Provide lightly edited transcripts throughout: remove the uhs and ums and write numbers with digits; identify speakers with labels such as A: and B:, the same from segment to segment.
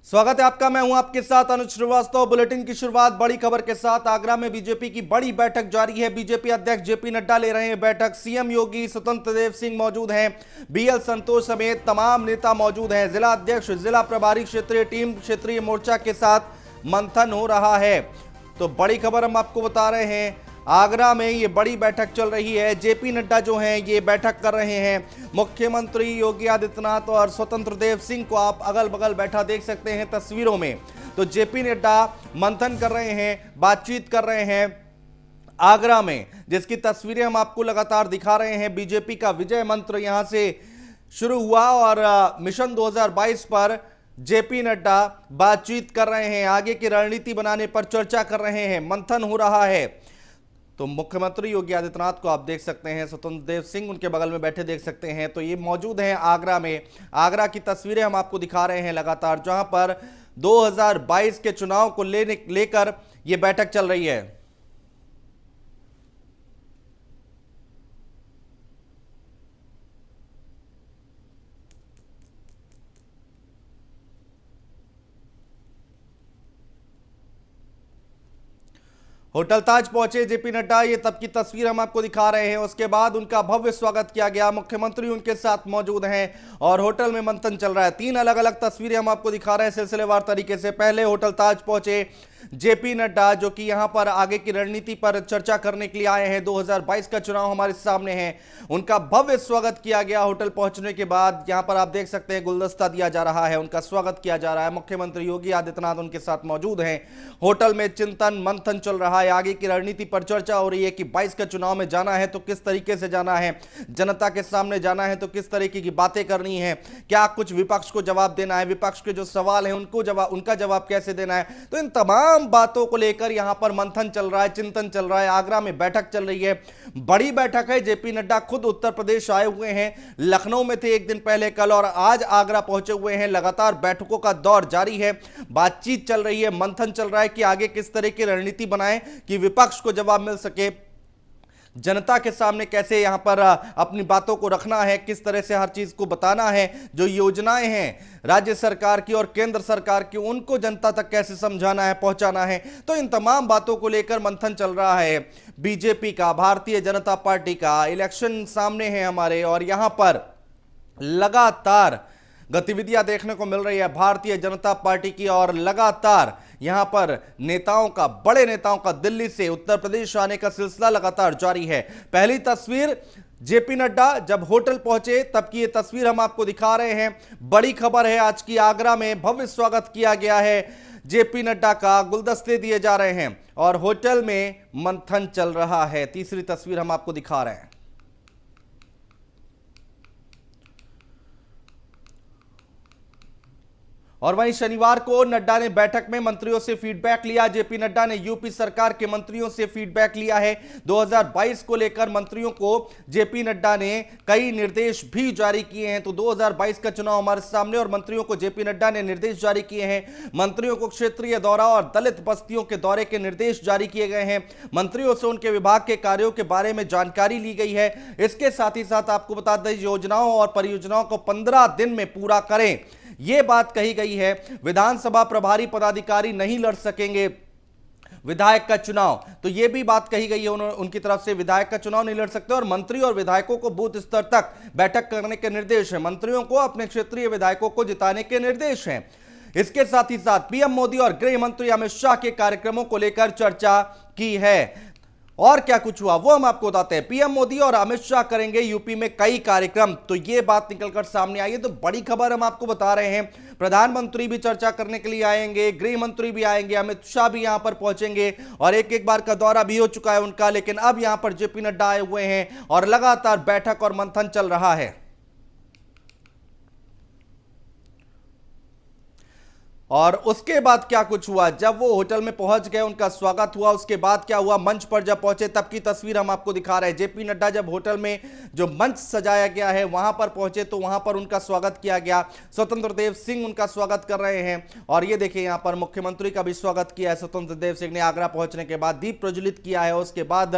A: स्वागत है आपका। मैं हूं आपके साथ अनुज श्रीवास्तव। बुलेटिन की शुरुआत बड़ी खबर के साथ। आगरा में बीजेपी की बड़ी बैठक जारी है। बीजेपी अध्यक्ष जेपी नड्डा ले रहे हैं बैठक। सीएम योगी, स्वतंत्र देव सिंह मौजूद हैं। बीएल संतोष समेत तमाम नेता मौजूद हैं। जिला अध्यक्ष, जिला प्रभारी, क्षेत्रीय टीम, क्षेत्रीय मोर्चा के साथ मंथन हो रहा है। तो बड़ी खबर हम आपको बता रहे हैं, आगरा में ये बड़ी बैठक चल रही है। जेपी नड्डा जो हैं ये बैठक कर रहे हैं। मुख्यमंत्री योगी आदित्यनाथ और स्वतंत्र देव सिंह को आप अगल बगल बैठा देख सकते हैं तस्वीरों में। तो जेपी नड्डा मंथन कर रहे हैं, बातचीत कर रहे हैं आगरा में, जिसकी तस्वीरें हम आपको लगातार दिखा रहे हैं। बीजेपी का विजय मंत्र यहां से शुरू हुआ और मिशन 2022 पर जेपी नड्डा बातचीत कर रहे हैं, आगे की रणनीति बनाने पर चर्चा कर रहे हैं, मंथन हो रहा है। तो मुख्यमंत्री योगी आदित्यनाथ को आप देख सकते हैं, स्वतंत्र देव सिंह उनके बगल में बैठे देख सकते हैं। तो ये मौजूद हैं आगरा में। आगरा की तस्वीरें हम आपको दिखा रहे हैं लगातार, जहां पर 2022 के चुनाव को लेकर ये बैठक चल रही है। होटल ताज पहुंचे जेपी नड्डा, ये तब की तस्वीर हम आपको दिखा रहे हैं। उसके बाद उनका भव्य स्वागत किया गया, मुख्यमंत्री उनके साथ मौजूद हैं और होटल में मंथन चल रहा है। 3 अलग अलग तस्वीरें हम आपको दिखा रहे हैं सिलसिलेवार तरीके से। पहले होटल ताज पहुंचे जेपी नड्डा, जो कि यहां पर आगे की रणनीति पर चर्चा करने के लिए आए हैं। 2022 का चुनाव हमारे सामने है। उनका भव्य स्वागत किया गया। होटल पहुंचने के बाद यहां पर आप देख सकते हैं गुलदस्ता दिया जा रहा है, उनका स्वागत किया जा रहा है। मुख्यमंत्री योगी आदित्यनाथ उनके साथ मौजूद हैं। होटल में चिंतन मंथन चल रहा है, आगे की रणनीति पर चर्चा हो रही है कि 22 का चुनाव में जाना है तो किस तरीके से जाना है, जनता के सामने जाना है तो किस तरीके की बातें करनी है, क्या कुछ विपक्ष को जवाब देना है, विपक्ष के जो सवाल हैं उनका जवाब कैसे देना है। तो इन तमाम बातों को लेकर यहां पर मंथन चल रहा है, चिंतन चल रहा है। आगरा में बैठक चल रही है, बड़ी बैठक है। जेपी नड्डा खुद उत्तर प्रदेश आए हुए हैं, लखनऊ में थे एक दिन पहले, कल और आज आगरा पहुंचे हुए हैं। लगातार बैठकों का दौर जारी है, बातचीत चल रही है, मंथन चल रहा है कि आगे किस तरह की रणनीति बनाएं कि विपक्ष को जवाब मिल सके, जनता के सामने कैसे यहां पर अपनी बातों को रखना है, किस तरह से हर चीज को बताना है, जो योजनाएं हैं राज्य सरकार की और केंद्र सरकार की उनको जनता तक कैसे समझाना है, पहुंचाना है। तो इन तमाम बातों को लेकर मंथन चल रहा है बीजेपी का, भारतीय जनता पार्टी का। इलेक्शन सामने है हमारे और यहां पर लगातार गतिविधियां देखने को मिल रही है भारतीय जनता पार्टी की और लगातार यहां पर नेताओं का, बड़े नेताओं का दिल्ली से उत्तर प्रदेश आने का सिलसिला लगातार जारी है। पहली तस्वीर जेपी नड्डा जब होटल पहुंचे तब की ये तस्वीर हम आपको दिखा रहे हैं। बड़ी खबर है आज की, आगरा में भव्य स्वागत किया गया है जेपी नड्डा का, गुलदस्ते दिए जा रहे हैं और होटल में मंथन चल रहा है। तीसरी तस्वीर हम आपको दिखा रहे हैं। और वहीं शनिवार को नड्डा ने बैठक में मंत्रियों से फीडबैक लिया। जेपी नड्डा ने यूपी सरकार के मंत्रियों से फीडबैक लिया है। 2022 को लेकर मंत्रियों को जेपी नड्डा ने कई निर्देश भी जारी किए हैं। तो 2022 का चुनाव हमारे सामने और मंत्रियों को जेपी नड्डा ने निर्देश जारी किए हैं। मंत्रियों को क्षेत्रीय दौरा और दलित बस्तियों के दौरे के निर्देश जारी किए गए हैं। मंत्रियों से उनके विभाग के कार्यों के बारे में जानकारी ली गई है। इसके साथ ही साथ आपको बता दें, योजनाओं और परियोजनाओं को 15 दिन में पूरा करें, यह बात कही गई है। विधानसभा प्रभारी पदाधिकारी नहीं लड़ सकेंगे विधायक का चुनाव, तो यह भी बात कही गई है उनकी तरफ से, विधायक का चुनाव नहीं लड़ सकते। और मंत्री और विधायकों को बूथ स्तर तक बैठक करने के निर्देश है। मंत्रियों को अपने क्षेत्रीय विधायकों को जिताने के निर्देश हैं। इसके साथ ही साथ पीएम मोदी और गृह मंत्री अमित शाह के कार्यक्रमों को लेकर चर्चा की है। और क्या कुछ हुआ वो हम आपको बताते हैं। पीएम मोदी और अमित शाह करेंगे यूपी में कई कार्यक्रम, तो ये बात निकलकर सामने आई है। तो बड़ी खबर हम आपको बता रहे हैं। प्रधानमंत्री भी चर्चा करने के लिए आएंगे, गृह मंत्री भी आएंगे, अमित शाह भी यहां पर पहुंचेंगे और एक बार का दौरा भी हो चुका है उनका, लेकिन अब यहां पर जेपी नड्डा आए हुए हैं और लगातार बैठक और मंथन चल रहा है। और उसके बाद क्या कुछ हुआ, जब वो होटल में पहुंच गए, उनका स्वागत हुआ, उसके बाद क्या हुआ, मंच पर जब पहुंचे तब की तस्वीर हम आपको दिखा रहे हैं। जेपी नड्डा जब होटल में जो मंच सजाया गया है वहां पर पहुंचे तो वहां पर उनका स्वागत किया गया। स्वतंत्र देव सिंह उनका स्वागत कर रहे हैं और ये देखिए यहां पर मुख्यमंत्री का भी स्वागत किया है। स्वतंत्र देव सिंह ने आगरा पहुंचने के बाद दीप प्रज्वलित किया है। उसके बाद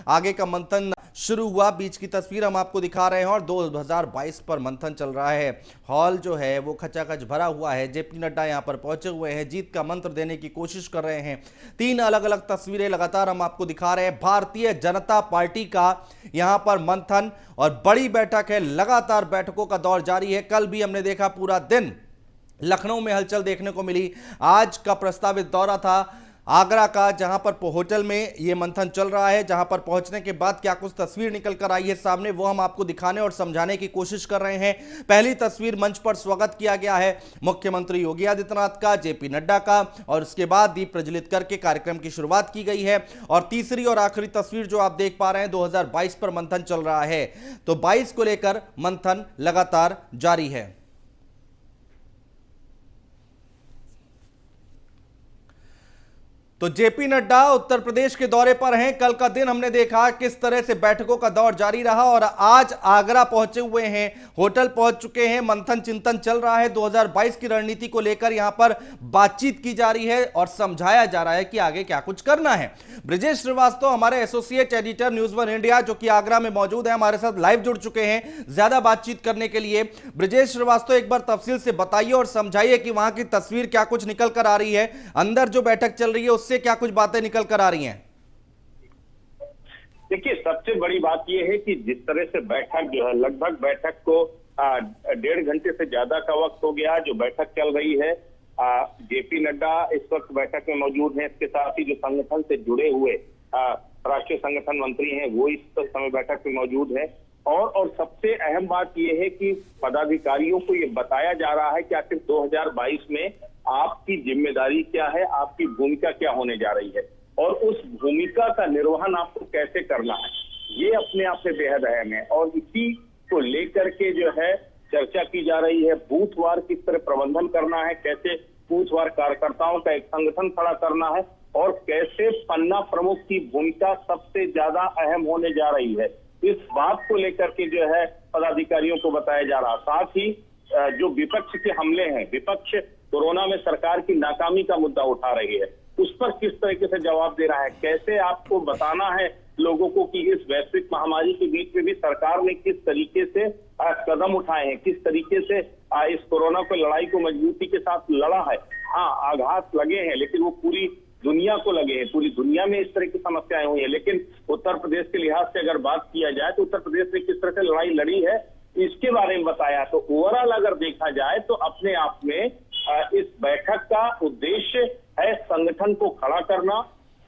A: आगे का मंथन शुरू हुआ। बीच की तस्वीर हम आपको दिखा रहे हैं और 2022 पर मंथन चल रहा है। हॉल जो है वो खचाखच भरा हुआ है। जेपी नड्डा यहां पर पहुंचे हुए हैं, जीत का मंत्र देने की कोशिश कर रहे हैं। 3 अलग अलग तस्वीरें लगातार हम आपको दिखा रहे हैं। भारतीय जनता पार्टी का यहां पर मंथन और बड़ी बैठक है। लगातार बैठकों का दौर जारी है। कल भी हमने देखा पूरा दिन लखनऊ में हलचल देखने को मिली। आज का प्रस्तावित दौरा था आगरा का, जहां पर होटल में यह मंथन चल रहा है। जहां पर पहुंचने के बाद क्या कुछ तस्वीर निकल कर आई है सामने, वो हम आपको दिखाने और समझाने की कोशिश कर रहे हैं। पहली तस्वीर, मंच पर स्वागत किया गया है मुख्यमंत्री योगी आदित्यनाथ का, जेपी नड्डा का, और उसके बाद दीप प्रज्वलित करके कार्यक्रम की शुरुआत की गई है। और तीसरी और आखिरी तस्वीर जो आप देख पा रहे हैं, 2022 पर मंथन चल रहा है। तो 22 को लेकर मंथन लगातार जारी है। तो जेपी नड्डा उत्तर प्रदेश के दौरे पर हैं। कल का दिन हमने देखा किस तरह से बैठकों का दौर जारी रहा और आज आगरा पहुंचे हुए हैं, होटल पहुंच चुके हैं। मंथन चिंतन चल रहा है। 2022 की रणनीति को लेकर यहां पर बातचीत की जा रही है और समझाया जा रहा है कि आगे क्या कुछ करना है। ब्रिजेश श्रीवास्तव हमारे associate editor news one India जो कि आगरा में मौजूद है, हमारे साथ लाइव जुड़ चुके हैं ज्यादा बातचीत करने के लिए। ब्रिजेश श्रीवास्तव, एक बार तफसील से बताइए और समझाइए कि वहां की तस्वीर क्या कुछ निकल कर आ रही है, अंदर जो बैठक चल रही है उससे क्या कुछ बातें निकल कर आ रही हैं।
B: देखिए, सबसे बड़ी बात यह है कि जिस तरह से बैठक जो है, लगभग बैठक को 1.5 घंटे से ज्यादा का वक्त हो गया जो बैठक चल रही है। जेपी नड्डा इस वक्त बैठक में मौजूद हैं। इसके साथ ही जो संगठन से जुड़े हुए राष्ट्रीय संगठन मंत्री हैं वो इस समय बैठक में मौजूद है। और सबसे अहम बात यह है कि पदाधिकारियों को ये बताया जा रहा है कि आखिर 2022 में आपकी जिम्मेदारी क्या है, आपकी भूमिका क्या होने जा रही है और उस भूमिका का निर्वहन आपको कैसे करना है, ये अपने आप में बेहद अहम है। और इसी को लेकर के जो है चर्चा की जा रही है। बूथवार किस तरह प्रबंधन करना है, कैसे बूथवार कार्यकर्ताओं का एक संगठन खड़ा करना है और कैसे पन्ना प्रमुख की भूमिका सबसे ज्यादा अहम होने जा रही है, इस बात को लेकर के जो है पदाधिकारियों को बताया जा रहा। साथ ही जो विपक्ष के हमले हैं, विपक्ष कोरोना में सरकार की नाकामी का मुद्दा उठा रही है, उस पर किस तरीके से जवाब दे रहा है, कैसे आपको बताना है लोगों को कि इस वैश्विक महामारी के बीच में भी सरकार ने किस तरीके से कदम उठाए हैं, किस तरीके से इस कोरोना को लड़ाई को मजबूती के साथ लड़ा है। हाँ, आघात लगे हैं लेकिन वो पूरी दुनिया को लगे हैं, पूरी दुनिया में इस तरह की समस्याएं हुई है। लेकिन उत्तर प्रदेश के लिहाज से अगर बात किया जाए तो उत्तर प्रदेश ने किस तरह से लड़ाई लड़ी है इसके बारे में बताया। तो ओवरऑल अगर देखा जाए तो अपने आप में इस बैठक का उद्देश्य है संगठन को खड़ा करना,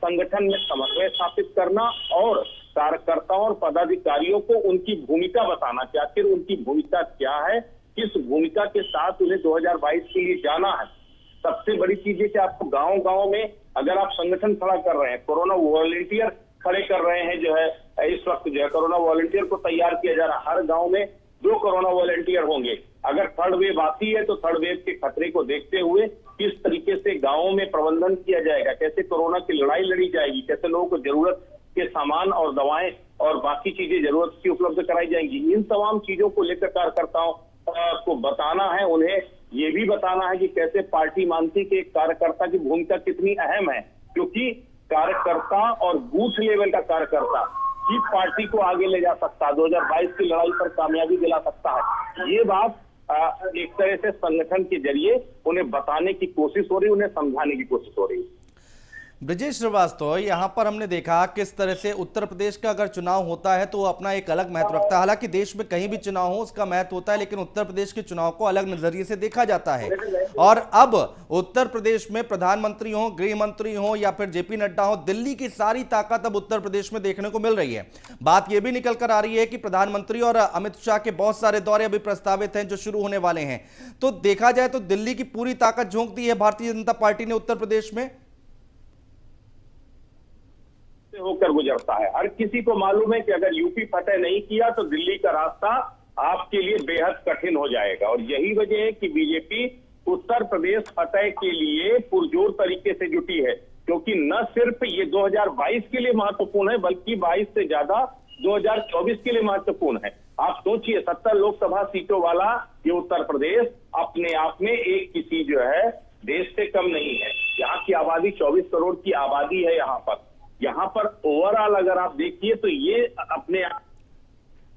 B: संगठन में समन्वय स्थापित करना और कार्यकर्ताओं और पदाधिकारियों को उनकी भूमिका बताना कि आखिर उनकी भूमिका क्या है, किस भूमिका के साथ उन्हें 2022 के लिए जाना है। सबसे बड़ी चीज है कि आपको गांव-गांव में अगर आप संगठन खड़ा कर रहे हैं, कोरोना वॉलंटियर खड़े कर रहे हैं, जो है इस वक्त जो है कोरोना वॉलंटियर को तैयार किया जा रहा है। हर गांव में 2 कोरोना वॉलंटियर होंगे। अगर थर्ड वेव आती है तो थर्ड वेव के खतरे को देखते हुए किस तरीके से गांवों में प्रबंधन किया जाएगा, कैसे कोरोना की लड़ाई लड़ी जाएगी, कैसे लोगों को जरूरत के सामान और दवाएं और बाकी चीजें जरूरत की उपलब्ध कराई जाएंगी, इन तमाम चीजों को लेकर कार्यकर्ताओं को बताना है। उन्हें ये भी बताना है कि कैसे पार्टी मानती कि एक कार्यकर्ता की भूमिका कितनी अहम है, क्योंकि कार्यकर्ता और बूथ लेवल का कार्यकर्ता ही पार्टी को आगे ले जा सकता है, 2022 की लड़ाई पर कामयाबी दिला सकता है। ये बात एक तरह से संगठन के जरिए उन्हें बताने की कोशिश हो रही है, उन्हें समझाने की कोशिश हो रही है।
A: ब्रिजेश श्रीवास्तव, यहां पर हमने देखा किस तरह से उत्तर प्रदेश का अगर चुनाव होता है तो वो अपना एक अलग महत्व रखता है। हालांकि देश में कहीं भी चुनाव हो उसका महत्व होता है, लेकिन उत्तर प्रदेश के चुनाव को अलग नजरिए से देखा जाता है। और अब उत्तर प्रदेश में प्रधानमंत्री हो, गृह मंत्री हो या फिर जेपी नड्डा हो, दिल्ली की सारी ताकत अब उत्तर प्रदेश में देखने को मिल रही है। बात यह भी निकल कर आ रही है कि प्रधानमंत्री और अमित शाह के बहुत सारे दौरे अभी प्रस्तावित हैं जो शुरू होने वाले हैं। तो देखा जाए तो दिल्ली की पूरी ताकत झोंक दी है भारतीय जनता पार्टी ने उत्तर प्रदेश में
B: होकर गुजरता है। हर किसी को मालूम है कि अगर यूपी फतेह नहीं किया तो दिल्ली का रास्ता आपके लिए बेहद कठिन हो जाएगा। और यही वजह है कि बीजेपी उत्तर प्रदेश फतेह के लिए पुरजोर तरीके से जुटी है, क्योंकि न सिर्फ ये 2022 के लिए महत्वपूर्ण है बल्कि 22 से ज्यादा 2024 के लिए महत्वपूर्ण है। आप सोचिए, 70 लोकसभा सीटों वाला ये उत्तर प्रदेश अपने आप में एक किसी जो है देश से कम नहीं है। यहाँ की आबादी 24 करोड़ की आबादी है यहाँ पर। यहाँ पर ओवरऑल अगर आप देखिए तो ये अपने आप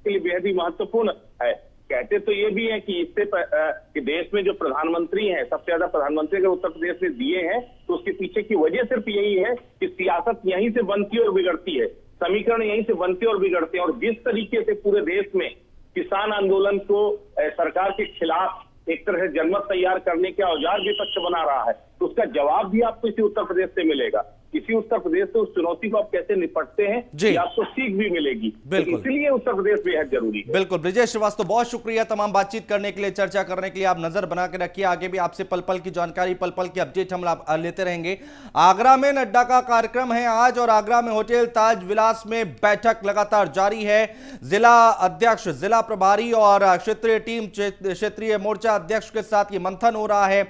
B: के लिए बेहद ही महत्वपूर्ण है। कहते तो ये भी है कि इससे कि देश में जो प्रधानमंत्री हैं, सबसे ज्यादा प्रधानमंत्री अगर उत्तर प्रदेश में दिए हैं तो उसके पीछे की वजह सिर्फ यही है कि सियासत यहीं से बनती और बिगड़ती है, समीकरण यहीं से बनते और बिगड़ते हैं। और जिस तरीके से पूरे देश में किसान आंदोलन को सरकार के खिलाफ एक तरह से जनमत तैयार करने के औजार विपक्ष बना रहा है, तो उसका जवाब भी आपको इसी उत्तर प्रदेश से मिलेगा। इसी उत्तर प्रदेश से उस चुनौती को आप कैसे निपटते हैं, ये आपको सीख भी मिलेगी। तो इसलिए उत्तर प्रदेश बेहद जरूरी है।
A: बिल्कुल ब्रिजेश श्रीवास्तव, बहुत शुक्रिया तमाम बातचीत करने के लिए, चर्चा करने के लिए। आप नजर बना के रखिए, आगे भी आपसे पल पल की जानकारी, पल पल की अपडेट हम लेते रहेंगे। आगरा में नड्डा का कार्यक्रम है आज और आगरा में होटल ताज विलास में बैठक लगातार जारी है। जिला अध्यक्ष, जिला प्रभारी और क्षेत्रीय टीम, क्षेत्रीय मोर्चा अध्यक्ष के साथ ये मंथन हो रहा है।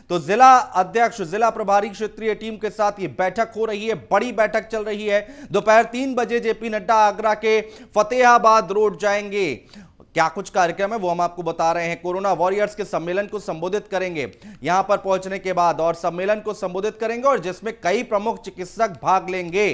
A: तो जिला अध्यक्ष, जिला प्रभारी, क्षेत्रीय टीम के साथ ये बैठक हो रही है, बड़ी बैठक चल रही है। दोपहर 3 बजे जेपी नड्डा आगरा के फतेहाबाद रोड जाएंगे। क्या कुछ कार्यक्रम है वो हम आपको बता रहे हैं। कोरोना वॉरियर्स के सम्मेलन को संबोधित करेंगे यहां पर पहुंचने के बाद, और सम्मेलन को संबोधित करेंगे और जिसमें कई प्रमुख चिकित्सक भाग लेंगे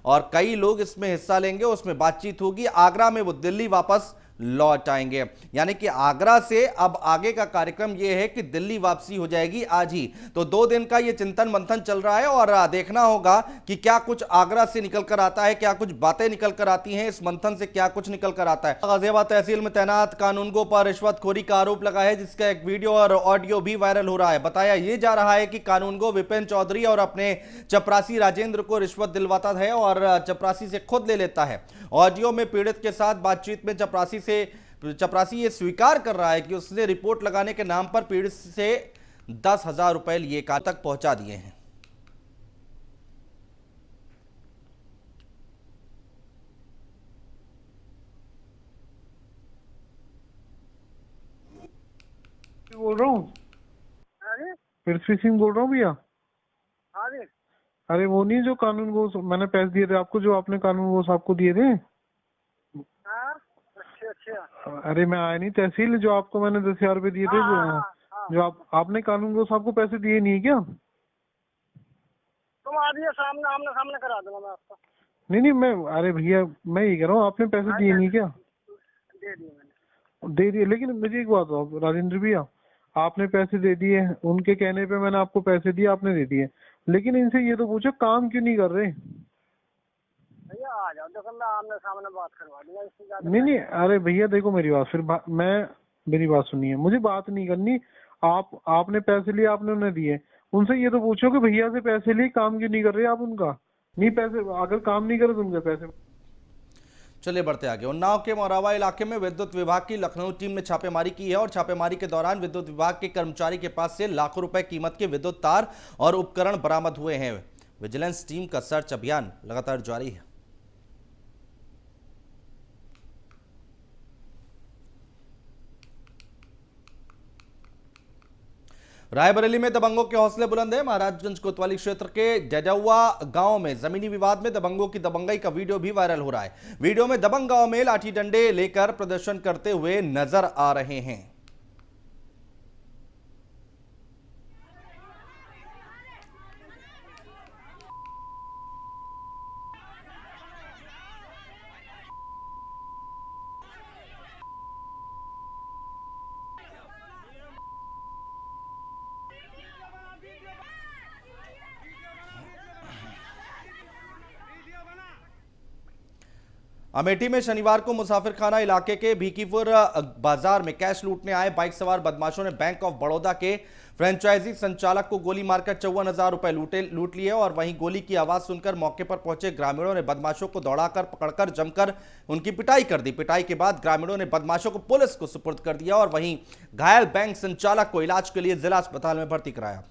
A: और कई लोग इसमें हिस्सा लेंगे, उसमें बातचीत होगी। आगरा में वो दिल्ली वापस लौट आएंगे, यानी कि आगरा से अब आगे का कार्यक्रम यह है कि दिल्ली वापसी हो जाएगी आज ही। तो 2 दिन का यह चिंतन मंथन चल रहा है और देखना होगा कि क्या कुछ आगरा से निकल कर आता है, क्या कुछ बातें निकल कर आती हैं इस मंथन से, क्या कुछ निकल कर आता है। गाजियाबाद तहसील में तैनात कानूनगो पर रिश्वतखोरी का आरोप लगा है, जिसका एक वीडियो और ऑडियो भी वायरल हो रहा है। बताया यह जा रहा है कि कानूनगो विपिन चौधरी और अपने चपरासी राजेंद्र को रिश्वत दिलवाता है और चपरासी से खुद ले लेता है। ऑडियो में पीड़ित के साथ बातचीत में चपरासी ये स्वीकार कर रहा है कि उसने रिपोर्ट लगाने के नाम पर पीड़ित से 10,000 रुपए लिए, कहां तक पहुंचा दिए हैं।
C: बोल रहा हूँ, पृथ्वी सिंह बोल रहा हूँ भैया। अरे वो नहीं, जो कानून वो मैंने पैसे दिए थे आपको, जो आपने कानून वो आपको दिए थे। अच्छा। अरे मैं आया नहीं तहसील, जो आपको मैंने 10,000 रुपए दिए थे। जो आपने कानून वो आपको पैसे दिए नहीं है क्या?
D: तुम आ रही सामने, आमने सामने करा दूंगा मैं आपको।
C: नहीं मैं, अरे भैया मैं ये कह रहा हूँ, आपने पैसे दिए नहीं क्या?
D: दे दिए मैंने।
C: दे दिए, लेकिन मुझे एक बात बताओ राजेंद्र भैया, आपने पैसे दे दिए, उनके कहने पे मैंने आपको पैसे दिए, आपने दे दिए, लेकिन इनसे ये तो पूछो काम क्यों नहीं कर रहे?
D: भैया आ जाओ, देखो मैं आमने सामने बात करवा दूंगा, इससे ज्यादा
C: नहीं अरे भैया देखो मेरी बात, फिर मेरी बात सुनिए, मुझे बात नहीं करनी। आपने पैसे लिए, आपने उन्हें दिए, उनसे ये तो पूछो कि भैया से पैसे लिए, काम क्यों नहीं कर रहे आप उनका? नहीं पैसे, अगर काम नहीं करे तो उनके पैसे।
A: चलिए बढ़ते आगे। उन्नाव के मोरावा इलाके में विद्युत विभाग की लखनऊ टीम ने छापेमारी की है और छापेमारी के दौरान विद्युत विभाग के कर्मचारी के पास से लाखों रुपए कीमत के विद्युत तार और उपकरण बरामद हुए हैं। विजिलेंस टीम का सर्च अभियान लगातार जारी है। रायबरेली में दबंगों के हौसले बुलंद है। महाराजगंज कोतवाली क्षेत्र के जजौआ गांव में जमीनी विवाद में दबंगों की दबंगई का वीडियो भी वायरल हो रहा है। वीडियो में दबंग गांव में लाठी डंडे लेकर प्रदर्शन करते हुए नजर आ रहे हैं। अमेठी में शनिवार को मुसाफिरखाना इलाके के भीकीपुर बाजार में कैश लूटने आए बाइक सवार बदमाशों ने बैंक ऑफ बड़ौदा के फ्रेंचाइजी संचालक को गोली मारकर 54,000 रुपए लूट लिए और वहीं गोली की आवाज सुनकर मौके पर पहुंचे ग्रामीणों ने बदमाशों को दौड़ाकर पकड़कर जमकर उनकी पिटाई कर दी। पिटाई के बाद ग्रामीणों ने बदमाशों को पुलिस को सुपुर्द कर दिया और वहीं घायल बैंक संचालक को इलाज के लिए जिला अस्पताल में भर्ती कराया।